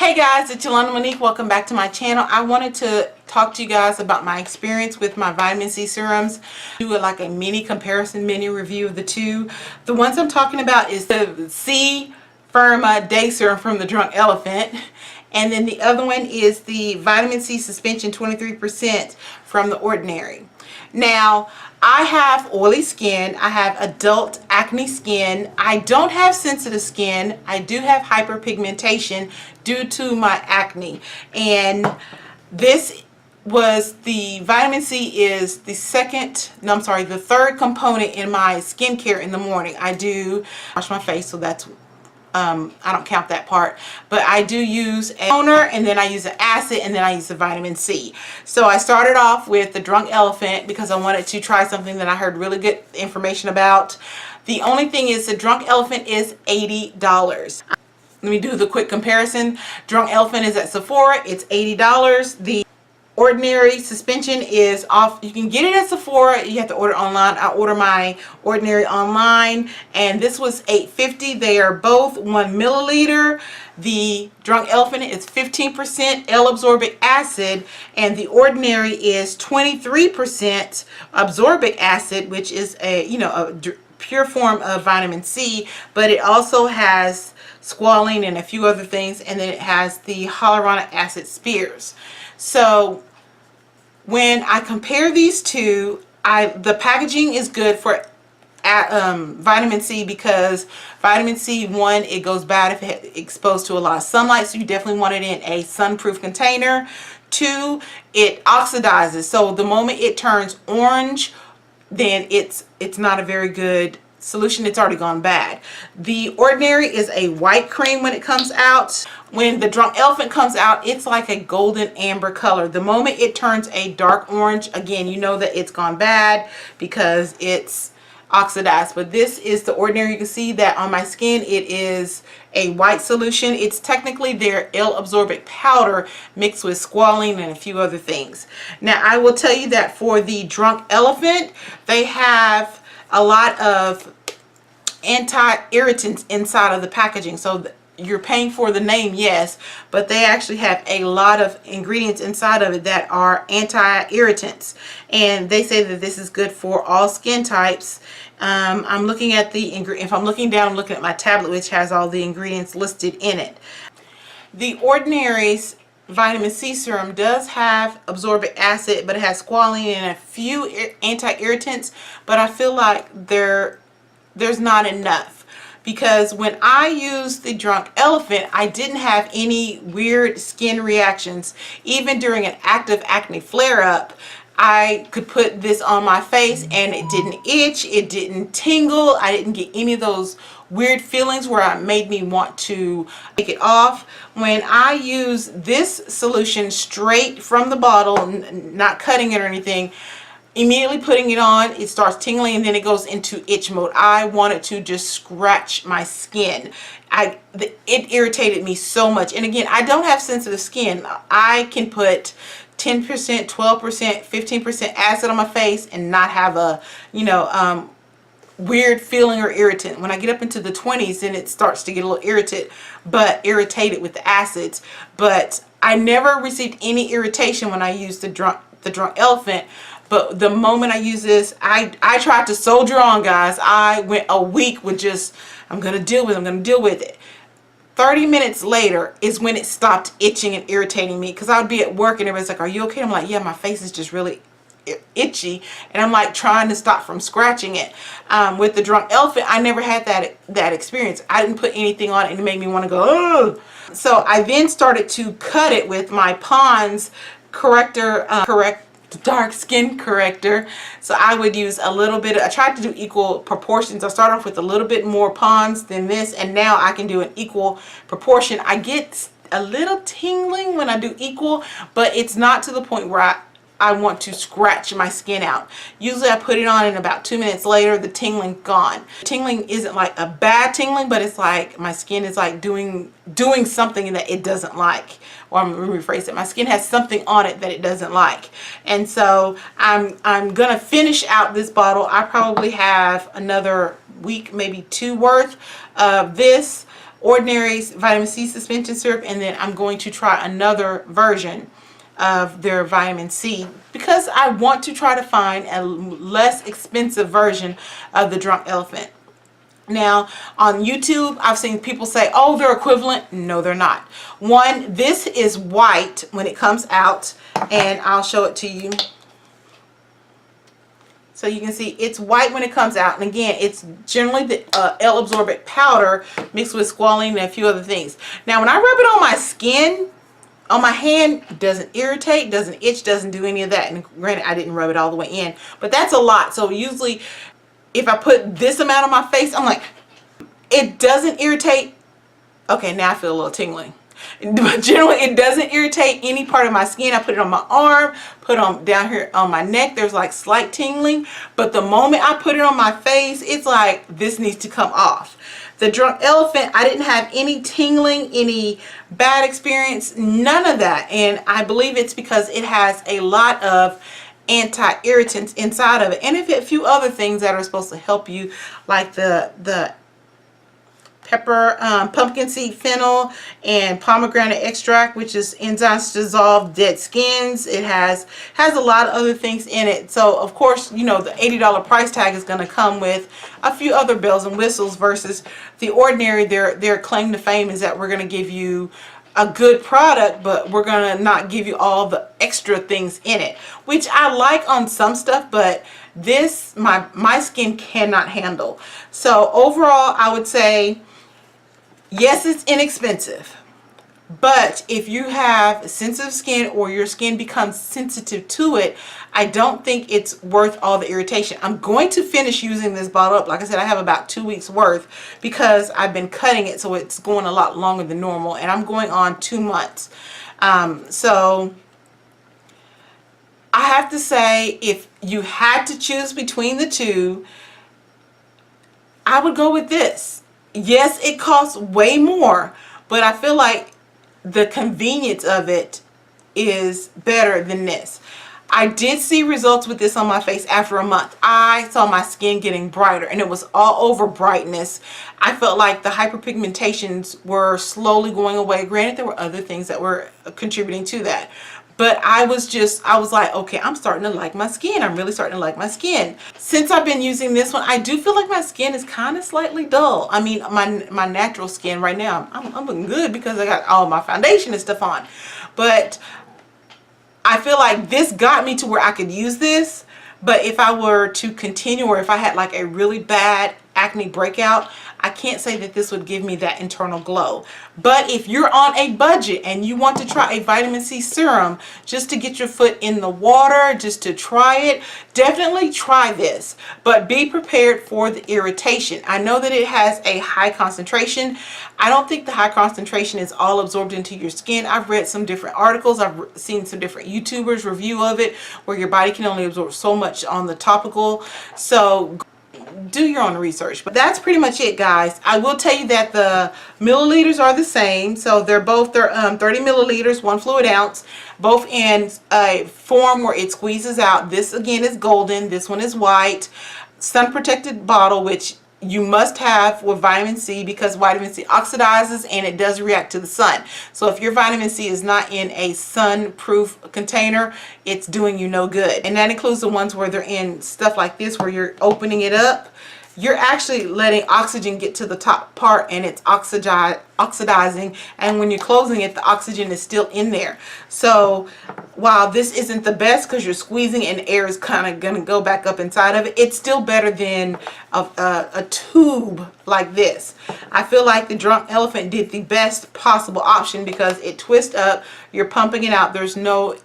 Hey guys, it's Yolanda Monique. Welcome back to my channel. I wanted to talk to you guys about my experience with my vitamin C serums. Do like a mini comparison, mini review of the two. The ones I'm talking about is the C Firma Day Serum from the Drunk Elephant. And then the other one is the Vitamin C Suspension 23% from The Ordinary. Now, I have oily skin. I have adult acne skin. I don't have sensitive skin. I do have hyperpigmentation due to my acne. And this was the vitamin C is the the third component in my skincare in the morning. I do wash my face, so that's I don't count that part, but I do use a toner, and then I use an acid, and then I use the vitamin C. So I started off with the Drunk Elephant because I wanted to try something that I heard really good information about. The only thing is the Drunk Elephant is $80. Let me do the quick comparison. Drunk Elephant is at Sephora. It's $80. The Ordinary suspension is off. You can get it at Sephora. You have to order online. I order my Ordinary online, and this was $8.50. They are both 1 milliliter. The Drunk Elephant is 15% L-absorbic acid, and the Ordinary is 23% absorbic acid, which is a pure form of vitamin C, but it also has squalene and a few other things, and then it has the hyaluronic acid spears. So when I compare these two, the packaging is good for vitamin C, because vitamin C, one, it goes bad if it's exposed to a lot of sunlight, so you definitely want it in a sunproof container. Two, it oxidizes, so the moment it turns orange, then it's not a very good solution. It's already gone bad. The Ordinary is a white cream when it comes out. When the Drunk Elephant comes out, it's like a golden amber color. The moment it turns a dark orange, again, you know that it's gone bad because it's oxidized. But this is the Ordinary. You can see that on my skin it is a white solution. It's technically their L-absorbic powder mixed with squalene and a few other things. Now I will tell you that for the Drunk Elephant, they have a lot of anti-irritants inside of the packaging. So you're paying for the name, yes, but they actually have a lot of ingredients inside of it that are anti-irritants, and they say that this is good for all skin types. I'm looking at if I'm looking down, I'm looking at my tablet, which has all the ingredients listed in it. The Ordinary's vitamin C serum does have absorbic acid, but it has squalene and a few anti-irritants, but I feel like there's not enough, because when I used the Drunk Elephant, I didn't have any weird skin reactions. Even during an active acne flare-up, I could put this on my face and it didn't itch, it didn't tingle, I didn't get any of those weird feelings where it made me want to take it off. When I use this solution straight from the bottle, not cutting it or anything, immediately putting it on, it starts tingling, and then it goes into itch mode. I wanted to just scratch my skin. It irritated me so much. And again, I don't have sensitive skin. I can put 10%, 12%, 15% acid on my face and not have a weird feeling or irritant. When I get up into the 20s, then it starts to get a little irritated with the acids. But I never received any irritation when I used the Drunk Elephant. But the moment I use this, I tried to soldier on, guys. I went a week with just, I'm going to deal with it. 30 minutes later is when it stopped itching and irritating me, because I would be at work and everybody's like, are you okay? I'm like, yeah, my face is just really itchy, and I'm like trying to stop from scratching it. With the Drunk Elephant, I never had that experience. I didn't put anything on it and it made me want to go, oh. So I then started to cut it with my Pond's corrector, dark skin corrector. So I would use a little bit, I tried to do equal proportions. I started off with a little bit more Pond's than this, and now I can do an equal proportion. I get a little tingling when I do equal, but it's not to the point where I want to scratch my skin out. Usually I put it on and about 2 minutes later the tingling gone. Tingling isn't like a bad tingling, but it's like my skin is like doing something that it doesn't like. Or I'm going to rephrase it. My skin has something on it that it doesn't like. And so I'm going to finish out this bottle. I probably have another week, maybe two worth of this Ordinary's vitamin C suspension syrup, and then I'm going to try another version of their vitamin C because I want to try to find a less expensive version of the Drunk Elephant. Now, on YouTube, I've seen people say, oh, they're equivalent. No, they're not. One, this is white when it comes out, and I'll show it to you. So you can see it's white when it comes out. And again, it's generally the L-absorbent powder mixed with squalene and a few other things. Now, when I rub it on my skin, on my hand, it doesn't irritate, doesn't itch, doesn't do any of that. And granted, I didn't rub it all the way in, but that's a lot. So usually, if I put this amount on my face, I'm like, it doesn't irritate. Okay, now I feel a little tingling. But generally, it doesn't irritate any part of my skin. I put it on my arm, put on down here on my neck. There's like slight tingling. But the moment I put it on my face, it's like this needs to come off. The Drunk Elephant, I didn't have any tingling, any bad experience, none of that. And I believe it's because it has a lot of anti-irritants inside of it, and a few other things that are supposed to help you, like the pepper, pumpkin seed fennel, and pomegranate extract, which is enzymes to dissolve dead skins. It has a lot of other things in it. So of course, you know, the $80 price tag is going to come with a few other bells and whistles versus the Ordinary. Their claim to fame is that we're going to give you a good product, but we're gonna not give you all the extra things in it, which I like on some stuff, but this my skin cannot handle. So overall, I would say yes, it's inexpensive, but if you have sensitive skin or your skin becomes sensitive to it, I don't think it's worth all the irritation. I'm going to finish using this bottle up. Like I said, I have about 2 weeks worth because I've been cutting it, so it's going a lot longer than normal, and I'm going on 2 months. So I have to say, if you had to choose between the two, I would go with this. Yes, it costs way more, but I feel like the convenience of it is better than this. I did see results with this on my face after a month. I saw my skin getting brighter, and it was all over brightness. I felt like the hyperpigmentations were slowly going away. Granted, there were other things that were contributing to that. But I was like, okay, I'm starting to like my skin. I'm really starting to like my skin. Since I've been using this one, I do feel like my skin is kind of slightly dull. I mean, my natural skin right now, I'm looking good because I got all my foundation and stuff on. But I feel like this got me to where I could use this. But if I were to continue, or if I had like a really bad acne breakout, I can't say that this would give me that internal glow. But if you're on a budget and you want to try a vitamin C serum just to get your foot in the water, just to try it, definitely try this. But be prepared for the irritation. I know that it has a high concentration. I don't think the high concentration is all absorbed into your skin. I've read some different articles. I've seen some different YouTubers review of it where your body can only absorb so much on the topical. So do your own research. But that's pretty much it, guys. I will tell you that the milliliters are the same. So they're 30 milliliters, 1 fluid ounce, both in a form where it squeezes out. This again is golden, this one is white. Sun protected bottle, which you must have with vitamin C because vitamin C oxidizes and it does react to the sun. So if your vitamin C is not in a sun-proof container, it's doing you no good. And that includes the ones where they're in stuff like this where you're opening it up. You're actually letting oxygen get to the top part and it's oxidizing, and when you're closing it, the oxygen is still in there. So while this isn't the best because you're squeezing and air is kind of going to go back up inside of it, it's still better than a tube like this. I feel like the Drunk Elephant did the best possible option because it twists up, you're pumping it out, there's no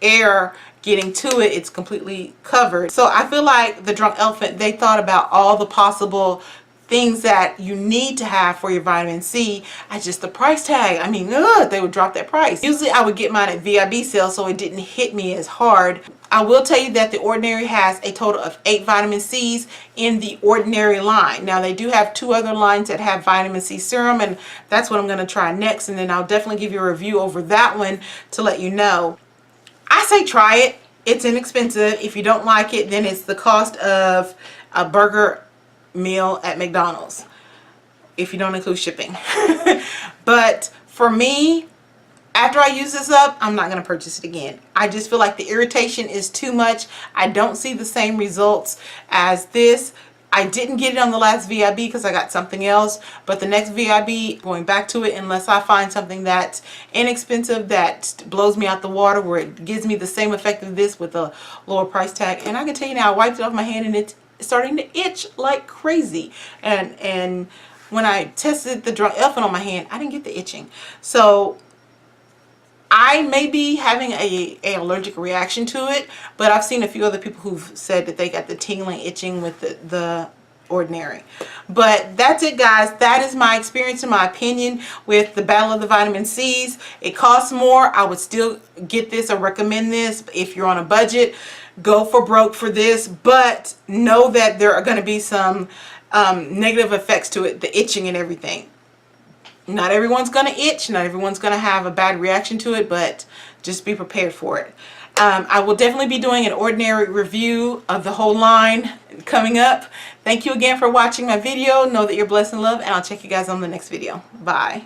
air getting to it, it's completely covered. So I feel like the Drunk Elephant, they thought about all the possible things that you need to have for your vitamin C at just the price tag. I mean, they would drop that price. Usually I would get mine at VIB sale, so it didn't hit me as hard. I will tell you that the Ordinary has a total of 8 vitamin C's in the Ordinary line. Now they do have 2 other lines that have vitamin C serum, and that's what I'm going to try next, and then I'll definitely give you a review over that one to let you know. I say try it. It's inexpensive. If you don't like it, then it's the cost of a burger meal at McDonald's. if you don't include shipping. But for me, after I use this up, I'm not going to purchase it again. I just feel like the irritation is too much. I don't see the same results as this. I didn't get it on the last VIB because I got something else, but the next VIB, going back to it, unless I find something that's inexpensive, that blows me out the water, where it gives me the same effect of this with a lower price tag. And I can tell you now, I wiped it off my hand and it's starting to itch like crazy. And when I tested the Drunk Elephant on my hand, I didn't get the itching. So I may be having a allergic reaction to it, but I've seen a few other people who've said that they got the tingling, itching with the Ordinary. But that's it, guys. That is my experience and my opinion with the Battle of the Vitamin C's. It costs more. I would still get this or recommend this if you're on a budget. Go for broke for this, but know that there are going to be some negative effects to it, the itching and everything. Not everyone's going to itch. Not everyone's going to have a bad reaction to it, but just be prepared for it. I will definitely be doing an Ordinary review of the whole line coming up. Thank you again for watching my video. Know that you're blessed and loved, and I'll check you guys on the next video. Bye.